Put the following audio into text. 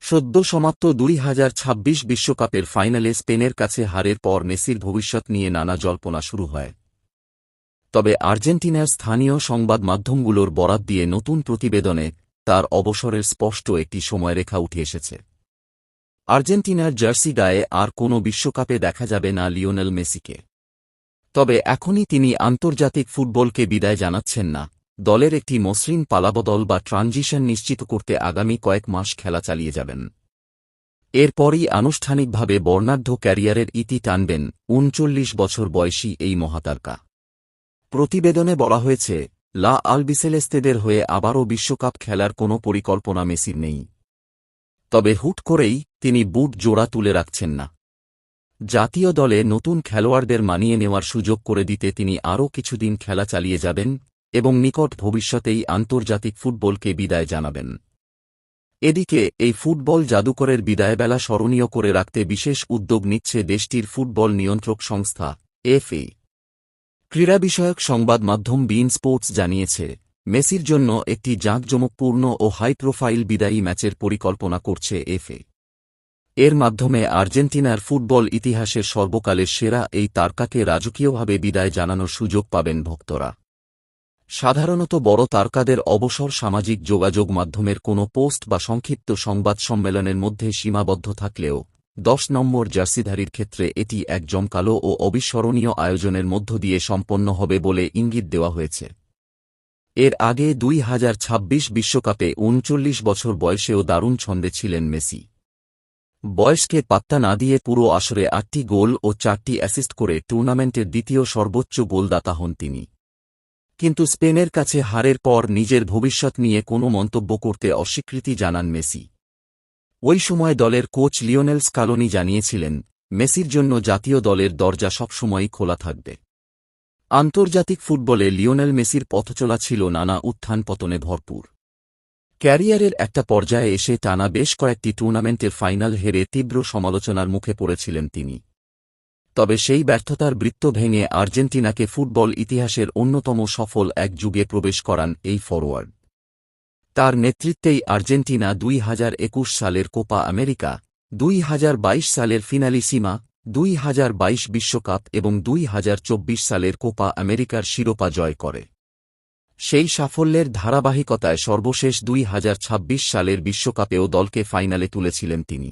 সদ্য সমাপ্ত ২০২৬ বিশ্বকাপের ফাইনালে স্পেনের কাছে হারের পর মেসির ভবিষ্যৎ নিয়ে নানা জল্পনা শুরু হয়। তবে আর্জেন্টিনার স্থানীয় সংবাদ মাধ্যমগুলোর বরাত দিয়ে নতুন প্রতিবেদনে তার অবসরের স্পষ্ট একটি সময়রেখা উঠে এসেছে। আর্জেন্টিনার জার্সি গায়ে আর কোনো বিশ্বকাপে দেখা যাবে না লিওনেল মেসিকে। তবে এখনই তিনি আন্তর্জাতিক ফুটবলকে বিদায় জানাচ্ছেন না, দলের একটি মসৃণ পালাবদল বা ট্রানজিশন নিশ্চিত করতে আগামী কয়েক মাস খেলা চালিয়ে যাবেন। এরপরই আনুষ্ঠানিকভাবে বর্ণাঢ্য ক্যারিয়ারের ইতি টানবেন ৩৯ বছর বয়সী এই মহাতারকা। প্রতিবেদনে বলা হয়েছে, লা আলবিসেলেস্তেদের হয়ে আবারও বিশ্বকাপ খেলার কোনো পরিকল্পনা মেসির নেই। তবে হুট করেই তিনি বুট জোড়া তুলে রাখছেন না। জাতীয় দলে নতুন খেলোয়াড়দের মানিয়ে নেওয়ার সুযোগ করে দিতে তিনি আরও কিছুদিন খেলা চালিয়ে যাবেন এবং নিকট ভবিষ্যতেই আন্তর্জাতিক ফুটবলকে বিদায় জানাবেন। এদিকে এই ফুটবল জাদুকরের বিদায়বেলা স্মরণীয় করে রাখতে বিশেষ উদ্যোগ নিচ্ছে দেশটির ফুটবল নিয়ন্ত্রক সংস্থা এফএ। ক্রীড়া বিষয়ক সংবাদ মাধ্যম বিইন স্পোর্টস জানিয়েছে, মেসির জন্য একটি জাঁকজমকপূর্ণ ও হাই প্রোফাইল বিদায়ী ম্যাচের পরিকল্পনা করছে এফএ। এর মাধ্যমে আর্জেন্টিনার ফুটবল ইতিহাসের সর্বকালের সেরা এই তারকাকে রাজকীয়ভাবে বিদায় জানানোর সুযোগ পাবেন ভক্তরা। সাধারণত বড় তারকাদের অবসর সামাজিক যোগাযোগ মাধ্যমের কোনো পোস্ট বা সংক্ষিপ্ত সংবাদ সম্মেলনের মধ্যে সীমাবদ্ধ থাকলেও ১০ নম্বর জার্সিধারীর ক্ষেত্রে এটি এক জমকালো ও অবিস্মরণীয় আয়োজনের মধ্য দিয়ে সম্পন্ন হবে বলে ইঙ্গিত দেওয়া হয়েছে। এর আগে ২০২৬ বিশ্বকাপে ৩৯ বছর বয়সেও দারুণ ছন্দে ছিলেন মেসি। বয়সকে পাত্তা না দিয়ে পুরো আসরে ৮টি গোল ও ৪টি অ্যাসিস্ট করে টুর্নামেন্টের দ্বিতীয় সর্বোচ্চ গোলদাতা হন তিনি। কিন্তু স্পেনের কাছে হারের পর নিজের ভবিষ্যৎ নিয়ে কোনো মন্তব্য করতে অস্বীকৃতি জানান মেসি। ওই সময় দলের কোচ লিওনেল স্কালোনি জানিয়েছিলেন, মেসির জন্য জাতীয় দলের দরজা সবসময়ই খোলা থাকবে। আন্তর্জাতিক ফুটবলে লিওনেল মেসির পথচলা ছিল নানা উত্থান পতনে ভরপুর। ক্যারিয়ারের একটা পর্যায়ে এসে টানা বেশ কয়েকটি টুর্নামেন্টের ফাইনাল হেরে তীব্র সমালোচনার মুখে পড়েছিলেন তিনি। তবে সেই ব্যর্থতার বৃত্ত ভেঙে আর্জেন্টিনাকে ফুটবল ইতিহাসের অন্যতম সফল এক যুগে প্রবেশ করান এই ফরোয়ার্ড। তার নেতৃত্বেই আর্জেন্টিনা ২০২১ সালের কোপা আমেরিকা, ২০২২ সালের ফিনালিসিমা, ২০২২ বিশ্বকাপ এবং ২০২৪ সালের কোপা আমেরিকার শিরোপা জয় করে। সেই সাফল্যের ধারাবাহিকতায় সর্বশেষ ২০২৬ সালের বিশ্বকাপেও দলকে ফাইনালে তুলেছিলেন তিনি।